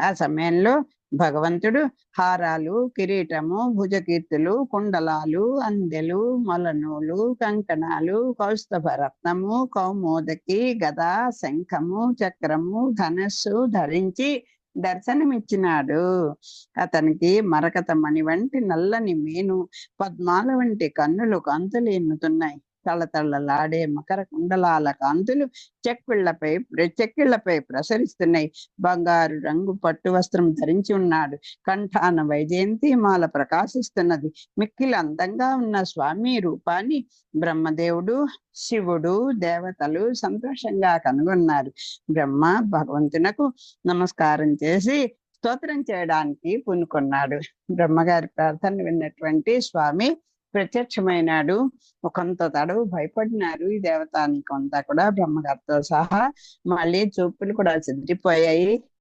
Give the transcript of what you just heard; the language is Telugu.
ఆ సమయంలో భగవంతుడు హారాలు, కిరీటము, భుజకీర్తులు, కుండలాలు, అందెలు, మొలనూలు, కంకణాలు, కౌస్తభ రత్నము, కౌమోదకి, గద, శంఖము, చక్రము, ధనస్సు ధరించి దర్శనమిచ్చినాడు. అతనికి మరకత మణి వంటి నల్లని మేను, పద్మాల వంటి కన్నులు కాంతులు ఎన్నుతున్నాయి. తళతళలాడే మకర కుండలాల కాంతులు చెక్కిళ్లపై ప్రసరిస్తున్నాయి. బంగారు రంగు పట్టు వస్త్రం ధరించి ఉన్నాడు. కంఠాన వైజయంతి మాల ప్రకాశిస్తున్నది. మిక్కిలి అందంగా ఉన్న స్వామి రూపాన్ని బ్రహ్మదేవుడు, శివుడు, దేవతలు సంతోషంగా కనుగొన్నారు. బ్రహ్మ భగవంతునకు నమస్కారం చేసి స్తోత్రం చేయడానికి పూనుకున్నాడు. బ్రహ్మగారి ప్రార్థన విన్నటువంటి స్వామి ప్రత్యక్షమైనాడు. కొంత తడవు భయపడినారు ఈ దేవతానికంతా కూడా, బ్రహ్మగారితో సహా. మళ్ళీ చూపులు కూడా చెదిరిపోయాయి.